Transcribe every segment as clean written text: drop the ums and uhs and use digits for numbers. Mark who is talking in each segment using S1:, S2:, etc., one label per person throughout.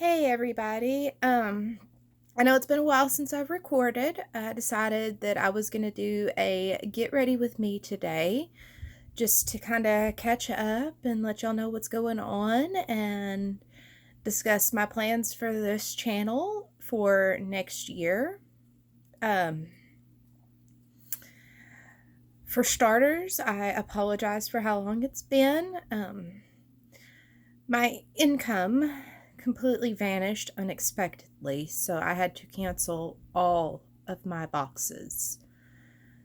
S1: Hey everybody. I know it's been a while since I've recorded. I decided that I was going to do a get ready with me today just to kind of catch up and let y'all know what's going on and discuss my plans for this channel for next year. Um, for starters, I apologize for how long it's been. My income completely vanished unexpectedly, so I had to cancel all of my boxes.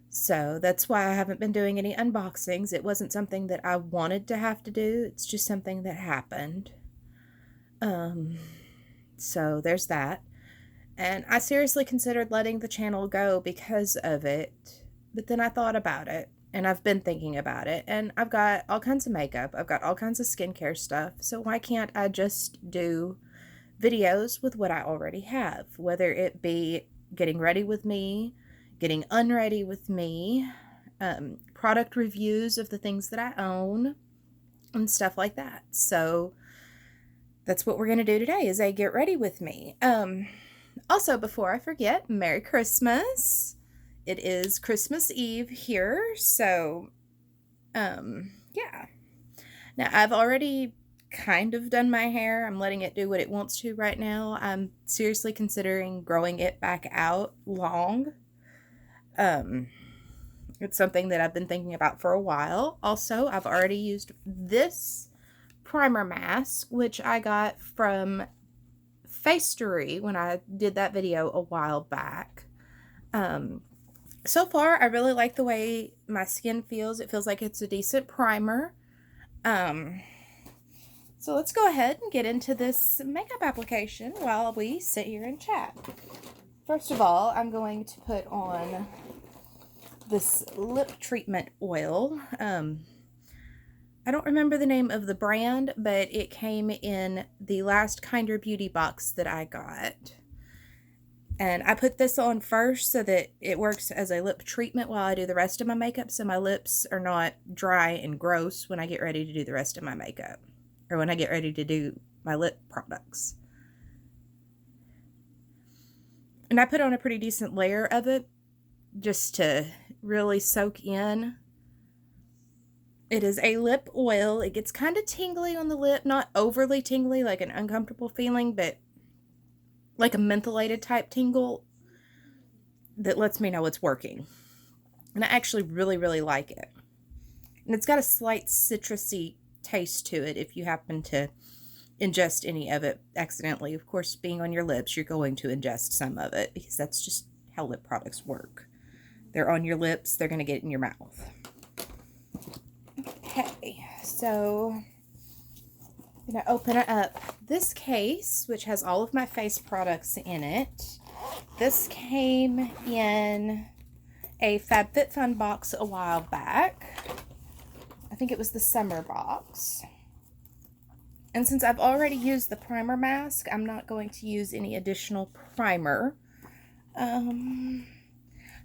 S1: So that's why I haven't been doing any unboxings. It wasn't something that I wanted to have to do, it's just something that happened. Um, so there's that. And I seriously considered letting the channel go because of it, but then I thought about it. And I've been thinking about it, and I've got all kinds of makeup. I've got all kinds of skincare stuff. So why can't I just do videos with what I already have? Whether it be getting ready with me, getting unready with me, product reviews of the things that I own, and stuff like that. So that's what we're going to do today is a get ready with me. Also, before I forget, Merry Christmas. It is Christmas Eve here, so, yeah. Now, I've already kind of done my hair. I'm letting it do what it wants to right now. I'm seriously considering growing it back out long. It's something that I've been thinking about for a while. Also, I've already used this primer mask, which I got from Facery when I did that video a while back. So far, I really like the way my skin feels. It feels like it's a decent primer. So let's go ahead and get into this makeup application while we sit here and chat. First of all, I'm going to put on this lip treatment oil. I don't remember the name of the brand, but it came in the last Kinder Beauty box that I got. And I put this on first so that it works as a lip treatment while I do the rest of my makeup, so my lips are not dry and gross when I get ready to do the rest of my makeup, or when I get ready to do my lip products. And I put on a pretty decent layer of it just to really soak in. It is a lip oil. It gets kind of tingly on the lip, not overly tingly, like an uncomfortable feeling, but like a mentholated type tingle that lets me know it's working. And I actually really, really like it. And it's got a slight citrusy taste to it if you happen to ingest any of it accidentally. Of course, being on your lips, you're going to ingest some of it because that's just how lip products work. They're on your lips, they're going to get in your mouth. Okay, so I'm going to open up this case, which has all of my face products in it. This came in a FabFitFun box a while back. I think it was the summer box. And since I've already used the primer mask, I'm not going to use any additional primer. I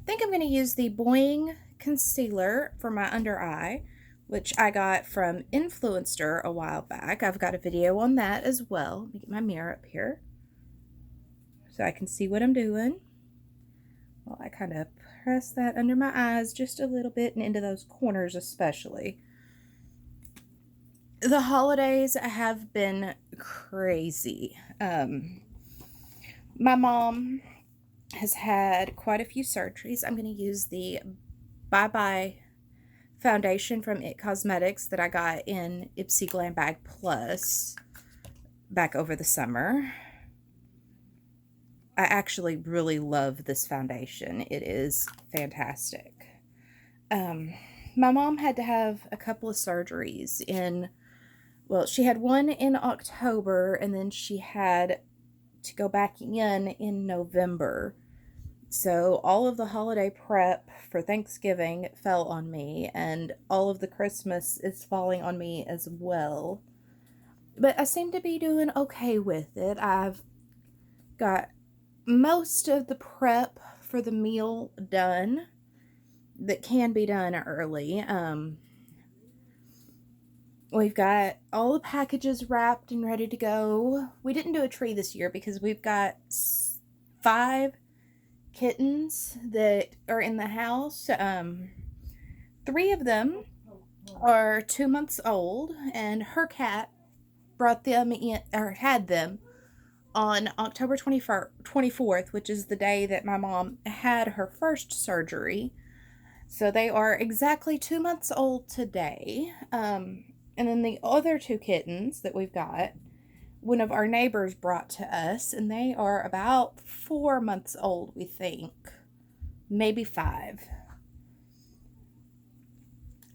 S1: think I'm going to use the Boing concealer for my under eye, which I got from Influencer a while back. I've got a video on that as well. Let me get my mirror up here so I can see what I'm doing. Well, I kind of press that under my eyes just a little bit and into those corners especially. The holidays have been crazy. My mom has had quite a few surgeries. I'm going to use the Bye Bye foundation from It Cosmetics that I got in Ipsy Glam Bag Plus back over the summer. I actually really love this foundation. It is fantastic. My mom had to have a couple of surgeries well, she had one in October, and then she had to go back in November. So all of the holiday prep for Thanksgiving fell on me, and all of the Christmas is falling on me as well. But I seem to be doing okay with it. I've got most of the prep for the meal done that can be done early. We've got all the packages wrapped and ready to go. We didn't do a tree this year because we've got 5 kittens that are in the house. 3 of them are 2 months old, and her cat brought them in, or had them, on October 24th, which is the day that my mom had her first surgery. So they are exactly 2 months old today. And then the other 2 kittens that we've got, one of our neighbors brought to us, and they are about 4 months old, we think. Maybe 5.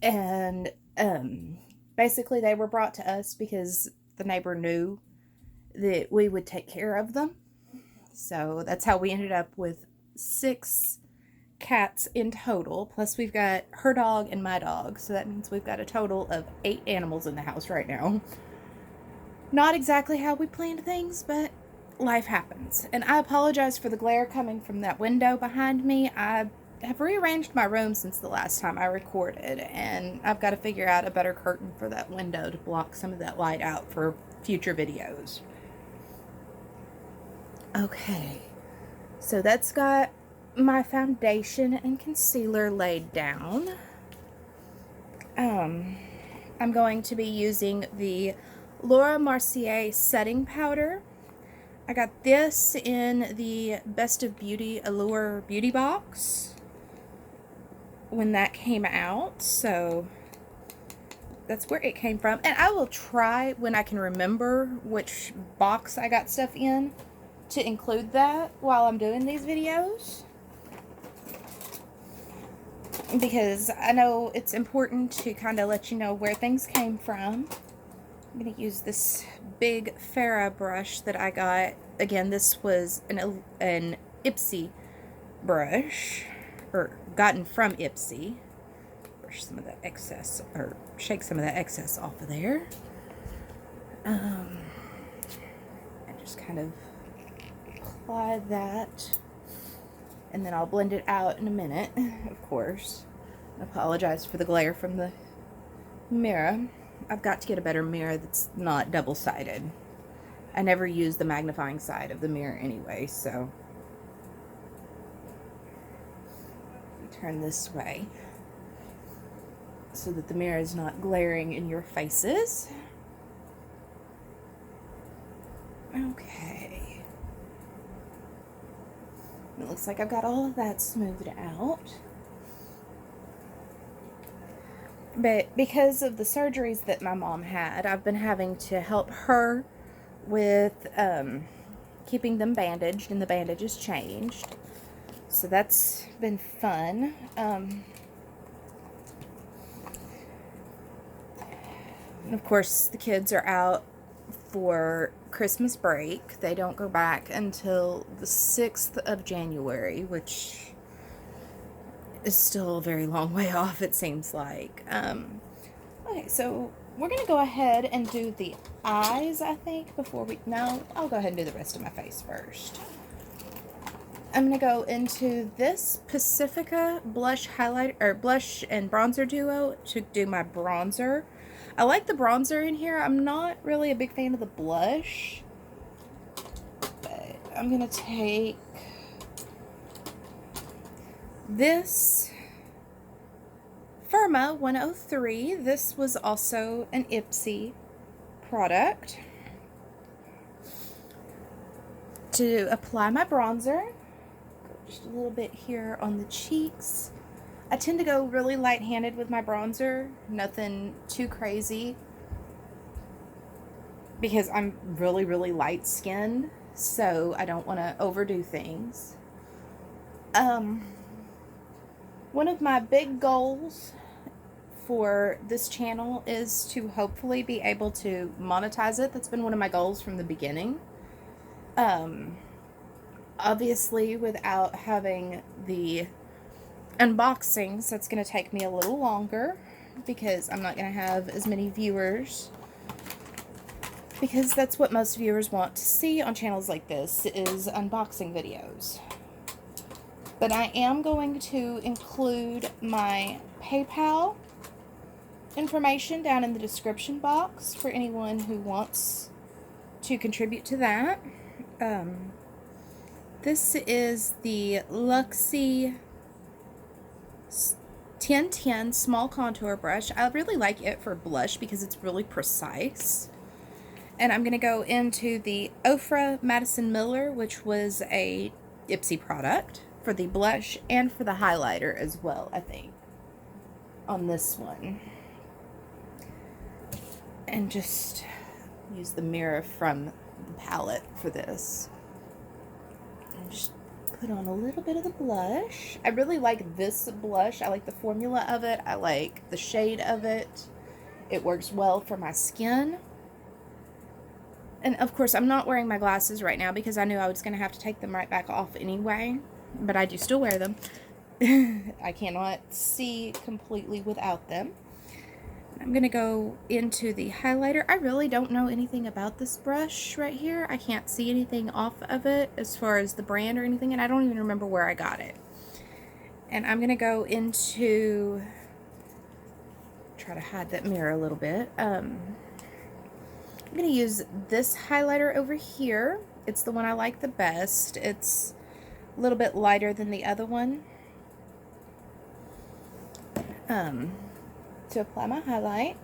S1: And basically they were brought to us because the neighbor knew that we would take care of them. So that's how we ended up with 6 cats in total, plus we've got her dog and my dog, so that means we've got a total of 8 animals in the house right now. Not exactly how we planned things, but life happens. And I apologize for the glare coming from that window behind me. I have rearranged my room since the last time I recorded, and I've got to figure out a better curtain for that window to block some of that light out for future videos. Okay, so that's got my foundation and concealer laid down. I'm going to be using the Laura Mercier setting powder. I got this in the Best of Beauty Allure beauty box when that came out, so that's where it came from. And I will try, when I can remember which box I got stuff in, to include that while I'm doing these videos, because I know it's important to kind of let you know where things came from. I'm going to use this big Farrah brush that I got. Again, this was an Ipsy brush, or gotten from Ipsy. Brush some of that excess, or shake some of that excess off of there. And just kind of apply that, and then I'll blend it out in a minute, of course. I apologize for the glare from the mirror. I've got to get a better mirror that's not double-sided. I never use the magnifying side of the mirror anyway, so turn this way so that the mirror is not glaring in your faces. Okay. It looks like I've got all of that smoothed out. But because of the surgeries that my mom had, I've been having to help her with keeping them bandaged, and the bandages changed. So that's been fun. And of course, the kids are out for Christmas break. They don't go back until the 6th of January, which is still a very long way off, it seems like. Okay, so we're going to go ahead and do the eyes, I think, before we... No, I'll go ahead and do the rest of my face first. I'm going to go into this Pacifica blush highlight, or blush and bronzer duo to do my bronzer. I like the bronzer in here. I'm not really a big fan of the blush, but I'm going to take this Firma 103. This was also an Ipsy product, to apply my bronzer. Just a little bit here on the cheeks. I tend to go really light-handed with my bronzer, nothing too crazy, because I'm really, really light-skinned, so I don't want to overdo things. One of my big goals for this channel is to hopefully be able to monetize it. That's been one of my goals from the beginning. Obviously, without having the unboxings, that's going to take me a little longer, because I'm not going to have as many viewers, because that's what most viewers want to see on channels like this, is unboxing videos. But I am going to include my PayPal information down in the description box for anyone who wants to contribute to that. This is the Luxie 1010 small contour brush. I really like it for blush because it's really precise. And I'm going to go into the Ofra Madison Miller, which was a Ipsy product, for the blush and for the highlighter as well, I think, on this one. And just use the mirror from the palette for this. And just put on a little bit of the blush. I really like this blush. I like the formula of it. I like the shade of it. It works well for my skin. And of course, I'm not wearing my glasses right now because I knew I was going to have to take them right back off anyway. But I do still wear them. I cannot see completely without them. I'm going to go into the highlighter. I really don't know anything about this brush right here. I can't see anything off of it as far as the brand or anything, and I don't even remember where I got it. And I'm going to go into, try to hide that mirror a little bit. I'm going to use this highlighter over here. It's the one I like the best. It's a little bit lighter than the other one. To apply my highlight,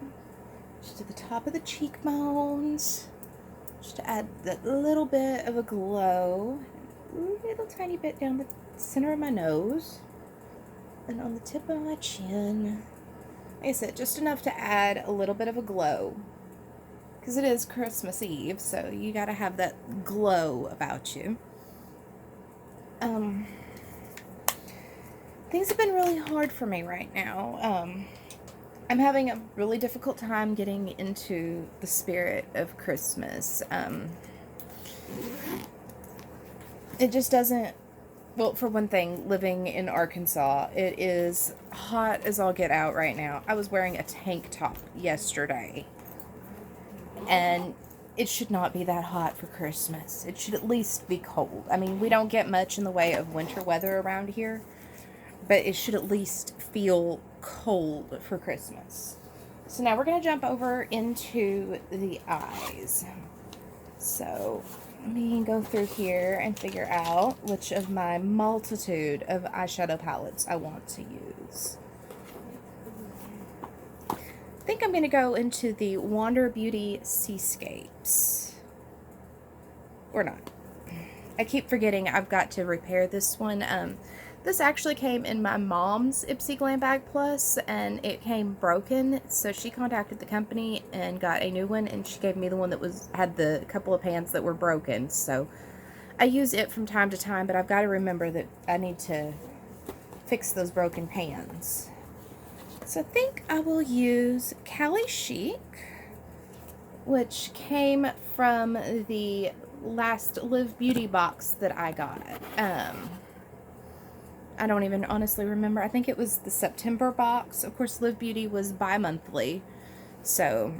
S1: just at the top of the cheekbones, just to add that little bit of a glow, a little tiny bit down the center of my nose, and on the tip of my chin. Like I said, just enough to add a little bit of a glow, because it is Christmas Eve, so you gotta have that glow about you. Things have been really hard for me right now. I'm having a really difficult time getting into the spirit of Christmas. It just doesn't, well, for one thing, living in Arkansas, it is hot as all get out right now. I was wearing a tank top yesterday, and it should not be that hot for Christmas. It should at least be cold. I mean, we don't get much in the way of winter weather around here, but it should at least feel cold for Christmas. So now we're going to jump over into the eyes. So let me go through here and figure out which of my multitude of eyeshadow palettes I want to use. I think I'm going to go into the Wander Beauty Seascapes. Or not. I keep forgetting I've got to repair this one. This actually came in my mom's Ipsy Glam Bag Plus, and it came broken, so she contacted the company and got a new one, and she gave me the one that had the couple of pans that were broken. So I use it from time to time, but I've got to remember that I need to fix those broken pans. So I think I will use Cali Chic, which came from the last Live Beauty box that I got. I don't even honestly remember. I think it was the September box. Of course, Live Beauty was bi-monthly, so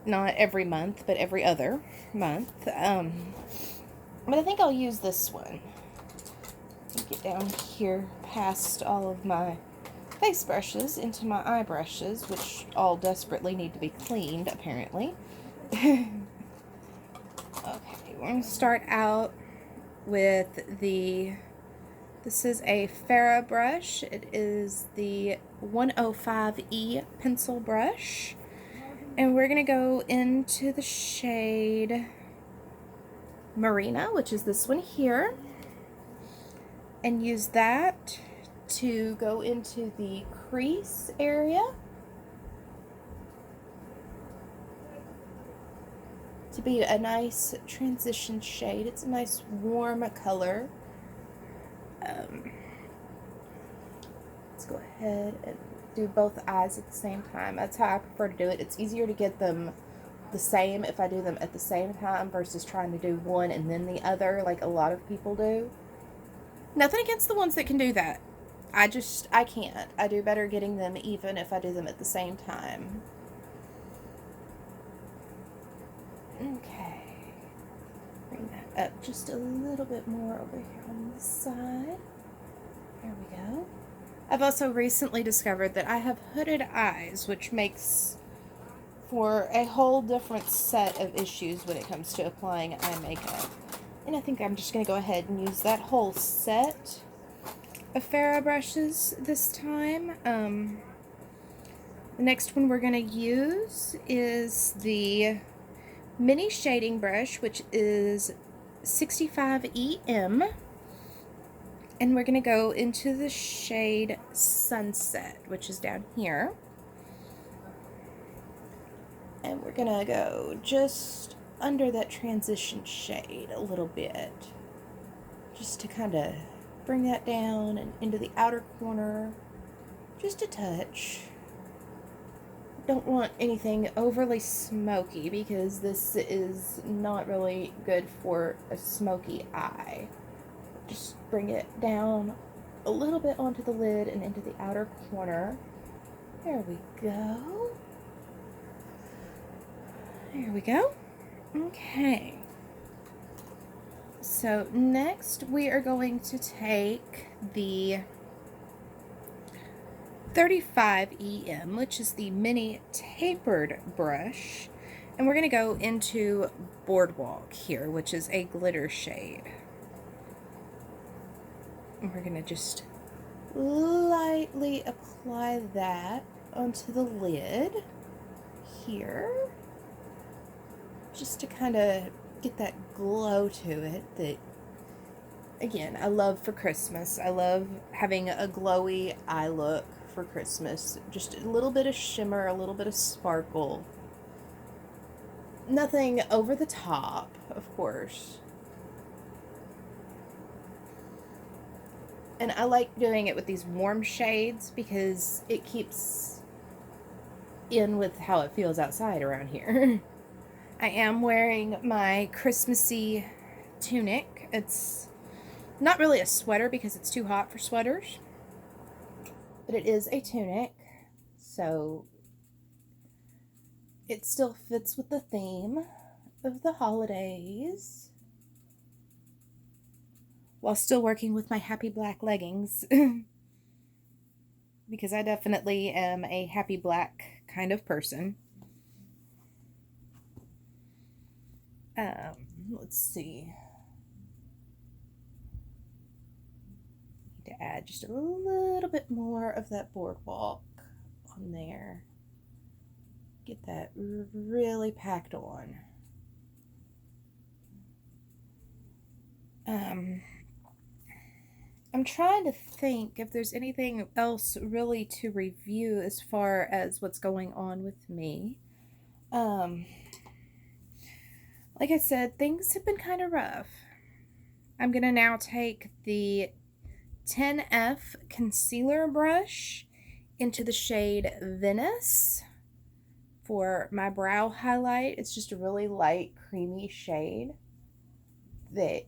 S1: not every month, but every other month. But I think I'll use this one. Get down here past all of my face brushes into my eye brushes, which all desperately need to be cleaned, apparently. Okay, we're going to start out with the... This is a Farrah brush. It is the 105E pencil brush. And we're going to go into the shade Marina, which is this one here. And use that to go into the crease area. To be a nice transition shade. It's a nice warm color. Let's go ahead and do both eyes at the same time. That's how I prefer to do it. It's easier to get them the same if I do them at the same time versus trying to do one and then the other like a lot of people do. Nothing against the ones that can do that. I can't. I do better getting them even if I do them at the same time. Okay. Bring that up just a little bit more over here on this side. There we go. I've also recently discovered that I have hooded eyes, which makes for a whole different set of issues when it comes to applying eye makeup. And I think I'm just going to go ahead and use that whole set of Farrah brushes this time. The next one we're going to use is the mini shading brush, which is 65EM. And we're going to go into the shade Sunset, which is down here. And we're going to go just under that transition shade a little bit. Just to kind of bring that down and into the outer corner. Just a touch. Don't want anything overly smoky because this is not really good for a smoky eye. Just bring it down a little bit onto the lid and into the outer corner. There we go. There we go. Okay. So next we are going to take the 35EM, which is the mini tapered brush, and we're going to go into Boardwalk here, which is a glitter shade. And we're going to just lightly apply that onto the lid here, just to kind of get that glow to it that, again, I love for Christmas. I love having a glowy eye look for Christmas. Just a little bit of shimmer, a little bit of sparkle. Nothing over the top, of course. And I like doing it with these warm shades because it keeps in with how it feels outside around here. I am wearing my Christmassy tunic. It's not really a sweater because it's too hot for sweaters, but it is a tunic, so it still fits with the theme of the holidays while still working with my happy black leggings because I definitely am a happy black kind of person. Let's see. Need to add just a little bit more of that Boardwalk on there. Get that really packed on. I'm trying to think if there's anything else really to review as far as what's going on with me. Like I said, things have been kind of rough. I'm going to now take the 10F concealer brush into the shade Venice for my brow highlight. It's just a really light, creamy shade that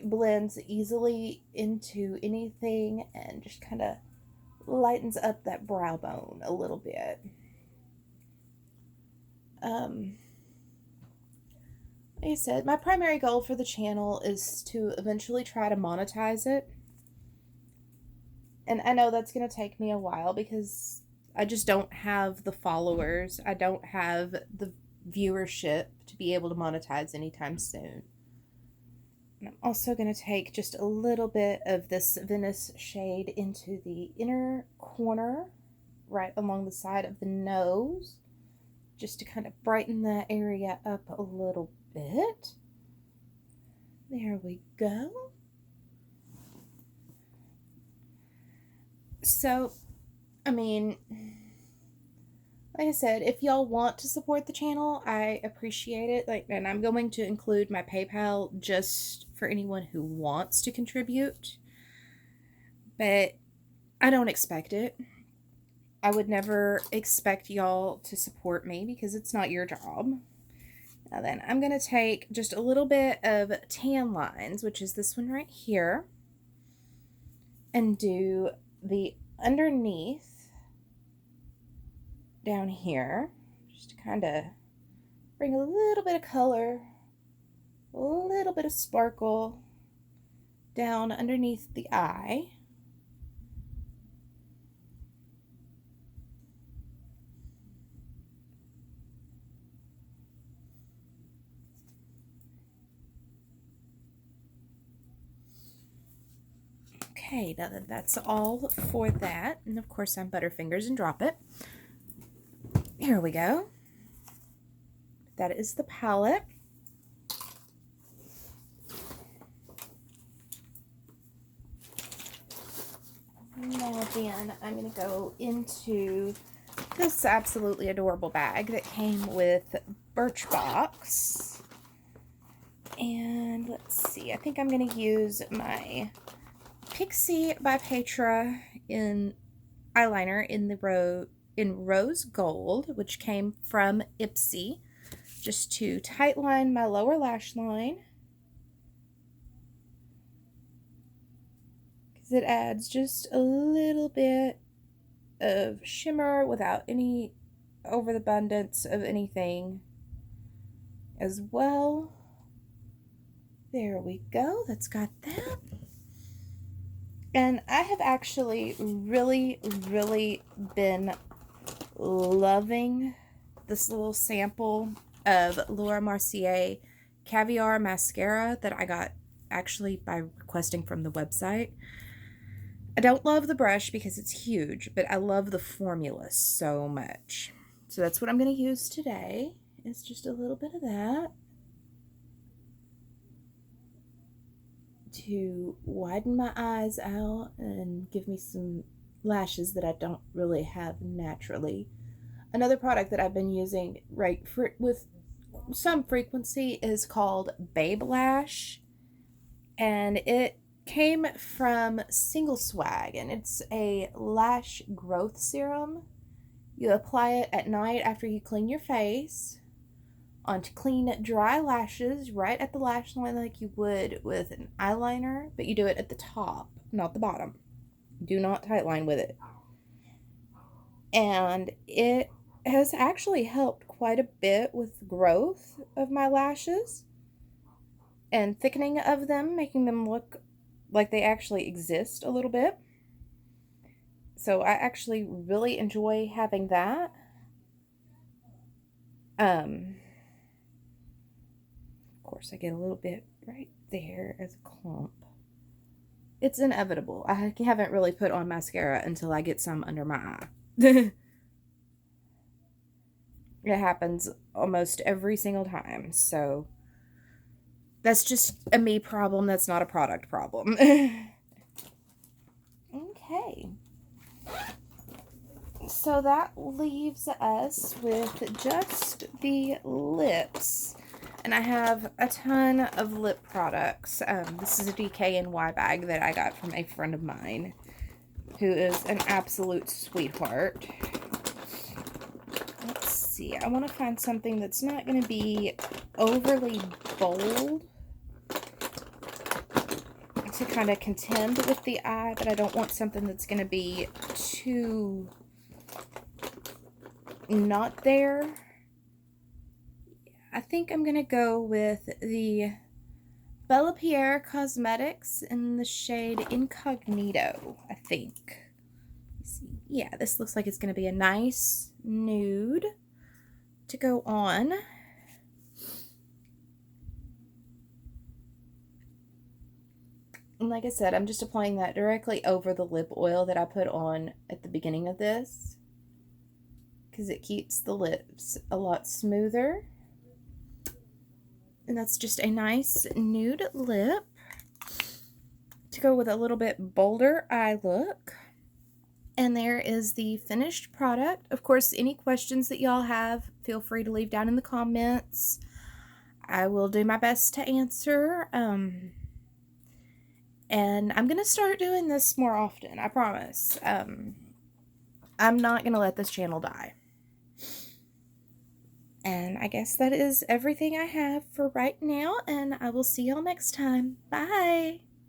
S1: blends easily into anything and just kind of lightens up that brow bone a little bit. Like I said, my primary goal for the channel is to eventually try to monetize it. And I know that's going to take me a while because I just don't have the followers. I don't have the viewership to be able to monetize anytime soon. And I'm also going to take just a little bit of this Venice shade into the inner corner, right along the side of the nose, just to kind of brighten that area up a little bit. There we go. So, I mean, like I said, if y'all want to support the channel, I appreciate it. And I'm going to include my PayPal just for anyone who wants to contribute. But I don't expect it. I would never expect y'all to support me because it's not your job. Now then, I'm going to take just a little bit of tan lines, which is this one right here, and do the underneath down here, just to kind of bring a little bit of color, a little bit of sparkle down underneath the eye. Okay, now that that's all for that, and of course I'm Butterfingers and drop it. Here we go. That is the palette. Now then, I'm going to go into this absolutely adorable bag that came with Birchbox. And let's see, I think I'm going to use my Pixie by Petra in eyeliner in Rose Gold, which came from Ipsy, just to tightline my lower lash line. Because it adds just a little bit of shimmer without any overabundance of anything as well. There we go. That's got that. And I have actually really been loving this little sample of Laura Mercier Caviar Mascara that I got actually by requesting from the website. I don't love the brush because it's huge, but I love the formula so much. So that's what I'm going to use today. It's just a little bit of that to widen my eyes out and give me some lashes that I don't really have naturally. Another product that I've been using with some frequency is called Babe Lash, and it came from Single Swag, and it's a lash growth serum. You apply it at night after you clean your face onto clean, dry lashes right at the lash line like you would with an eyeliner, but you do it at the top, not the bottom. Do not tightline with it. And it has actually helped quite a bit with growth of my lashes and thickening of them, making them look like they actually exist a little bit. So I actually really enjoy having that. Of course, I get a little bit right there as a clump. It's inevitable. I haven't really put on mascara until I get some under my eye. It happens almost every single time. So that's just a me problem. That's not a product problem. Okay. So that leaves us with just the lips. And I have a ton of lip products. This is a DKNY bag that I got from a friend of mine who is an absolute sweetheart. Let's see. I want to find something that's not going to be overly bold to kind of contend with the eye, but I don't want something that's going to be too not there. I think I'm going to go with the Bella Pierre Cosmetics in the shade Incognito, I think. Let's see. Yeah, this looks like it's going to be a nice nude to go on. And like I said, I'm just applying that directly over the lip oil that I put on at the beginning of this, because it keeps the lips a lot smoother. And that's just a nice nude lip to go with a little bit bolder eye look. And there is the finished product. Of course, any questions that y'all have, feel free to leave down in the comments. I will do my best to answer. And I'm going to start doing this more often, I promise. I'm not going to let this channel die. And I guess that is everything I have for right now, and I will see y'all next time. Bye!